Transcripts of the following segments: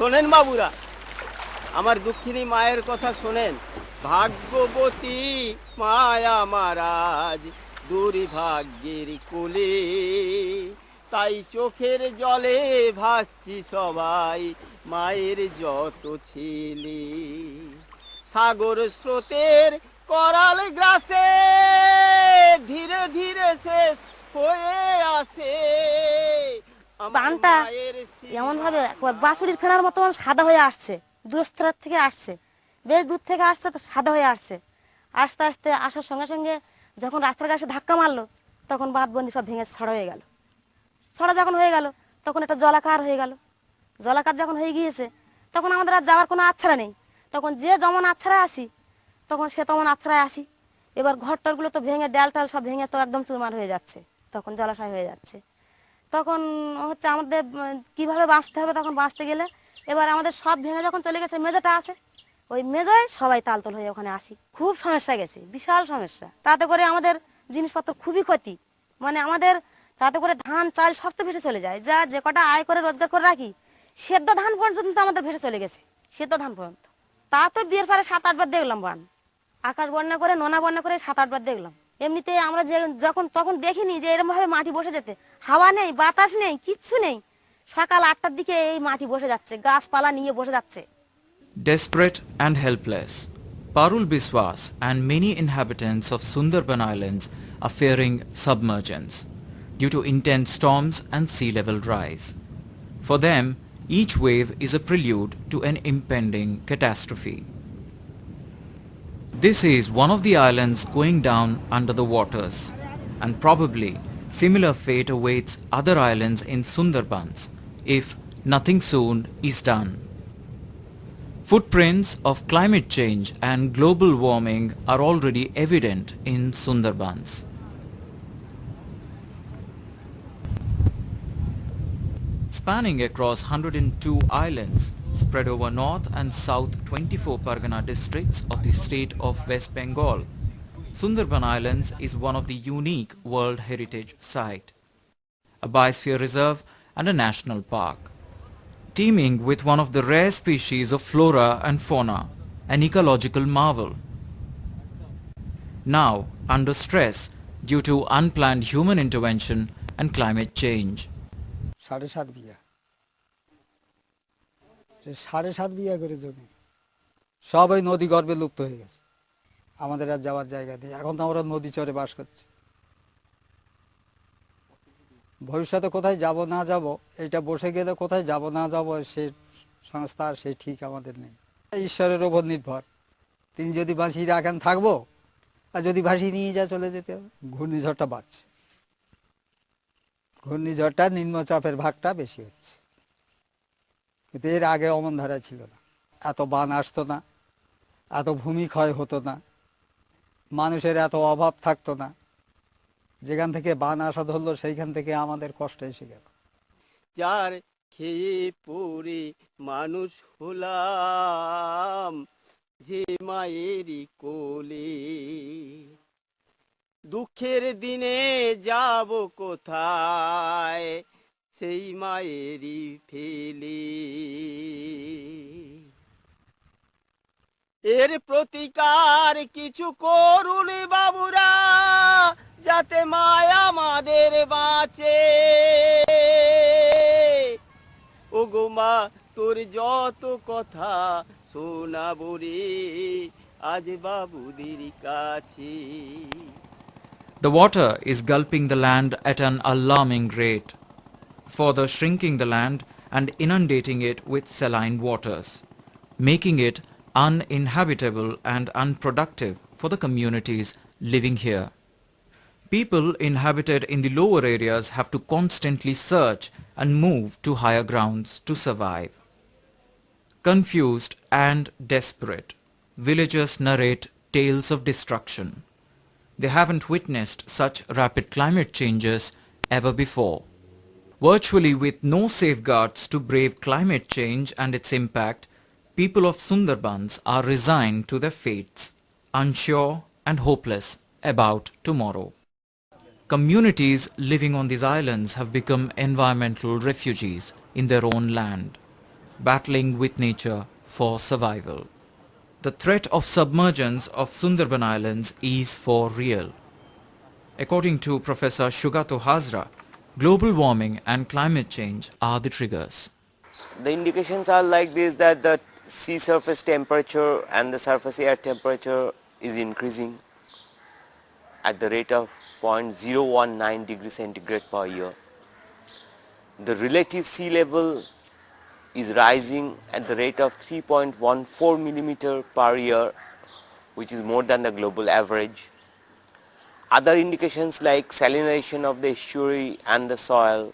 শোনেন বাবুরা, আমার দুঃখিনী মায়ের কথা শোনেন। ভাগ্যবতী মায়া মহারাজ দুর্ভাগ্যের কোলে, তাই চোখের জলে ভাসছি সবাই মায়ের যত ছেলে। সাগর স্রোতের করাল গ্রাসে ধীরে ধীরে শেষ হয়ে আসে। বানটা এমন ভাবে বাঁশুড়ির ফেনার মতন সাদা হয়ে আসছে, দূরস্থ থেকে আসছে, বেশ দূর থেকে আসছে, তো সাদা হয়ে আসছে। আস্তে আস্তে আসার সঙ্গে সঙ্গে যখন রাস্তার কাছে ধাক্কা মারলো, তখন বাঁধবন্দি সব ভেঙে ছড়া হয়ে গেল। ছড়া যখন হয়ে গেল, তখন একটা জলাকার হয়ে গেল। জলাকার যখন হয়ে গিয়েছে, তখন আমাদের আর যাওয়ার কোনো আচ্ছাড়া নেই। তখন যে যেমন আচ্ছাড়ায় আসি, তখন সে তেমন আচ্ছাড়ায় আসি। এবার ঘরটারগুলো তো ভেঙে, ডাল টাল সব ভেঙে তো একদম চুরমার হয়ে যাচ্ছে, তখন জলাশয় হয়ে যাচ্ছে। তখন হচ্ছে আমাদের কিভাবে বাঁচতে হবে, তখন বাঁচতে গেলে এবার আমাদের সব ভেঙে যখন চলে গেছে, মেঝেটা আছে, ওই মেঝেয় সবাই তালতল হয়ে ওখানে আসি। খুব সমস্যা গেছে, বিশাল সমস্যা। তাতে করে আমাদের জিনিসপত্র খুবই ক্ষতি, মানে আমাদের তাতে করে ধান চাল সব তো ভেসে চলে যায়। যা যে কটা আয় করে রোজগার করে রাখি, সেদ্ধ ধান পর্যন্ত আমাদের ভেসে চলে গেছে, সেদ্ধ ধান পর্যন্ত। তা তো বিয়ের পরে 7-8 বার দেখলাম বান, আকাশ বন্যা করে, নোনা বন্যা করে 7-8 বার দেখলাম। এমনিতে আমরা যে যখন তখন দেখিনি যে এরকম ভাবে মাটি বসে যেতে, হাওয়া নেই, বাতাস নেই, কিচ্ছু নেই। সকাল 8টার দিকে এই মাটি বসে যাচ্ছে, গাছপালা নিয়ে বসে যাচ্ছে। Desperate and helpless, Parul Biswas and many inhabitants of Sundarban Islands are fearing submergence due to intense storms and sea level rise. For them, each wave is a prelude to an impending catastrophe. This is one of the islands going down under the waters, and probably similar fate awaits other islands in Sundarbans if nothing soon is done. Footprints of climate change and global warming are already evident in Sundarbans. Spanning across 102 islands, spread over north and south 24 Pargana districts of the state of West Bengal, Sundarban Islands is one of the unique World Heritage Site, a biosphere reserve and a national park, teeming with one of the rare species of flora and fauna, an ecological marvel. Now under stress due to unplanned human intervention and climate change. 7.5 বিঘা, 7.5 বিঘা করে জমি সব ওই নদী গর্ভে লুপ্ত হয়ে গেছে। আমাদের আর যাওয়ার জায়গা নেই, এখন তো আমরা নদী চরে বাস করছি। ভবিষ্যতে কোথায় যাব না যাব, এটা বসে গেলে কোথায় যাব না যাব সে সংস্থা আর সেই ঠিক আমাদের নেই। ঈশ্বরের ওপর নির্ভর, তিনি যদি বাঁচিয়ে রাখেন থাকবো, আর যদি ভাসিয়ে নিয়ে যা চলে যেতে হবে। ঘূর্ণিঝড়টা বাড়ছে, ঘূর্ণিঝড়টা নিম্নচাপের ভাগটা বেশি হচ্ছে, কিন্তু এর আগে অমন ধারা ছিল না। এত বান আসতো না, এত ভূমিক্ষয় হতো না, মানুষের এত অভাব থাকতো না। যেখান থেকে বান আসা ধরলো সেইখান থেকে আমাদের কষ্ট এসে গেল। যার খেয়ে পড়ে মানুষ হলাম যে মায়েরই কোলে, দুঃখের দিনে যাব কোথায় সেই মায়েরই ফেলে। এর প্রতিকার কিছু করুন বাবুরা, যাতে মায়া আমাদের বাঁচে। ও গো মা, তোর যত কথা শোনাবো রে আজ বাবুদের কাছে। The water is gulping the land at an alarming rate, further shrinking the land and inundating it with saline waters, making it uninhabitable and unproductive for the communities living here. People inhabited in the lower areas have to constantly search and move to higher grounds to survive. Confused and desperate, villagers narrate tales of destruction. They haven't witnessed such rapid climate changes ever before. Virtually with no safeguards to brave climate change and its impact, people of Sundarbans are resigned to their fates, unsure and hopeless about tomorrow. Communities living on these islands have become environmental refugees in their own land. battling with nature for survival. The threat of submergence of Sundarban Islands is for real. According to Professor Shugato Hazra, global warming and climate change are the triggers. The indications are like this, that the sea surface temperature and the surface air temperature is increasing at the rate of 0.019 degrees centigrade per year. The relative sea level is rising at the rate of 3.14 millimeter per year, which is more than the global average. Other indications like salinization of the estuary and the soil,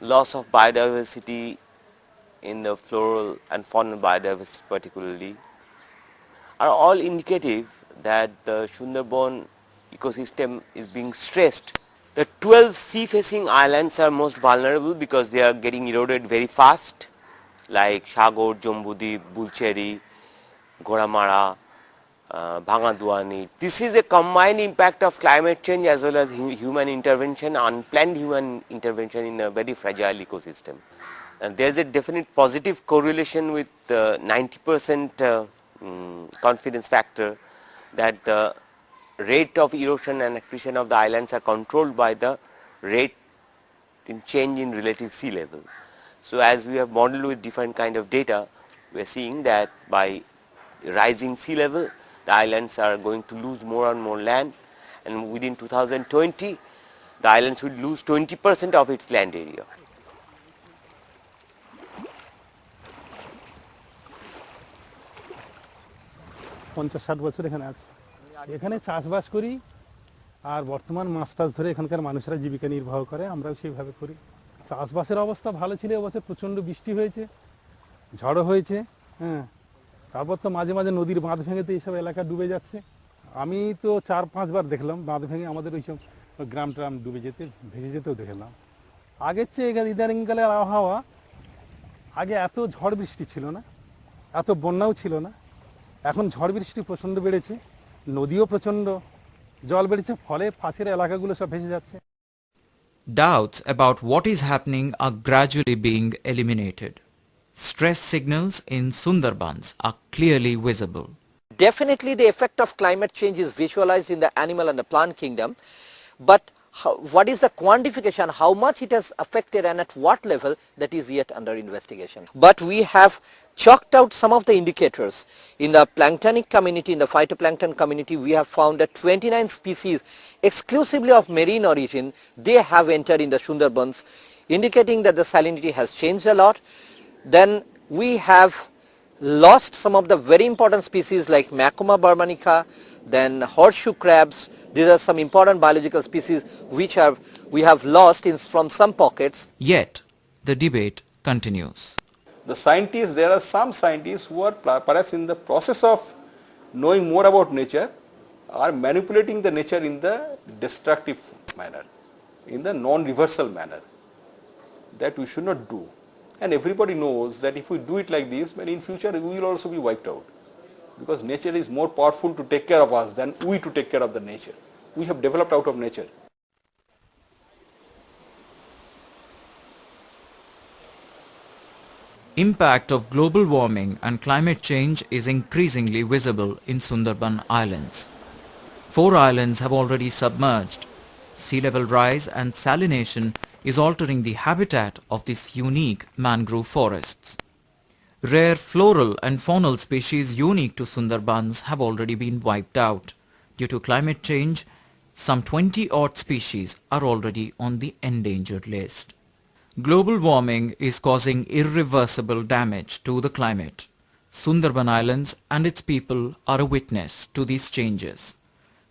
loss of biodiversity in the floral and faunal biodiversity particularly, are all indicative that the Sundarban ecosystem is being stressed. The 12 sea-facing islands are most vulnerable because they are getting eroded very fast, like Shagor, Jambudip, Bulcheri, Goramara, Bhangaduani. This is a combined impact of climate change as well as human intervention, unplanned human intervention in a very fragile ecosystem. And there is a definite positive correlation with 90% confidence factor that the rate of erosion and accretion of the islands are controlled by the rate in change in relative sea level. So as we have modeled with different kind of data, we are seeing that by rising sea level, the islands are going to lose more and more land, and within 2020, the islands will lose 20% of its land area. পঞ্চাশ ষাট বছর এখানে আছে, এখানে চাষবাস করি আর বর্তমান মাছ টাছ ধরে এখানকার মানুষেরা জীবিকা নির্বাহ করে, আমরাও সেইভাবে করি। চাষবাসের অবস্থা ভালো ছিল, এবছর প্রচণ্ড বৃষ্টি হয়েছে, ঝড়ও হয়েছে, হ্যাঁ। তারপর তো মাঝে মাঝে নদীর বাঁধ ভেঙেতে এইসব এলাকা ডুবে যাচ্ছে। আমি তো 4-5 বার দেখলাম বাঁধ ভেঙে আমাদের ওইসব গ্রাম ট্রাম ডুবে যেতে, ভেসে যেতেও দেখলাম। আগের চেয়ে ইদানিংকালের আবহাওয়া, আগে এত ঝড় বৃষ্টি ছিল না, এত বন্যাও ছিল না, এখন ঝড় বৃষ্টি প্রচণ্ড বেড়েছে, নদীও প্রচণ্ড জল বেড়েছে, ফলে পাশের এলাকাগুলো সব ভেসে যাচ্ছে। Doubts about what is happening are gradually being eliminated. Stress signals in Sundarbans are clearly visible. Definitely the effect of climate change is visualized in the animal and the plant kingdom, but what is the quantification, how much it has affected and at what level, that is yet under investigation. But we have chalked out some of the indicators. In the planktonic community, in the phytoplankton community, we have found that 29 species exclusively of marine origin, they have entered in the Sundarbans, indicating that the salinity has changed a lot. Then we have lost some of the very important species like Macoma burmanica, then horseshoe crabs. These are some important biological species which we have lost from some pockets. Yet, the debate continues. The scientists, there are some scientists who are perhaps in the process of knowing more about nature, are manipulating the nature in the destructive manner, in the non-reversal manner. That we should not do. And everybody knows that if we do it like this, then in future we will also be wiped out. Because nature is more powerful to take care of us than we to take care of the nature. We have developed out of nature. Impact of global warming and climate change is increasingly visible in Sundarban Islands. 4 islands have already submerged. Sea level rise and salination is altering the habitat of these unique mangrove forests. Rare floral and faunal species unique to Sundarbans have already been wiped out. Due to climate change, some 20-odd species are already on the endangered list. Global warming is causing irreversible damage to the climate. Sundarban Islands and its people are a witness to these changes.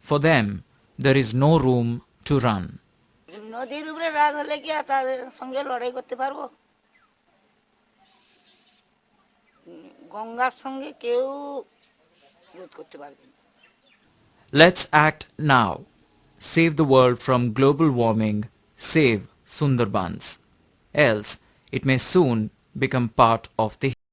For them, there is no room to run. নদীর উপরে রাগ হলে কি আর তাদের সঙ্গে লড়াই করতে পারবো? গঙ্গার সঙ্গে কেউ রোধ করতে পারবে না। Let's act now. Save the world from global warming. Save Sundarbans. Else, it may soon become part of the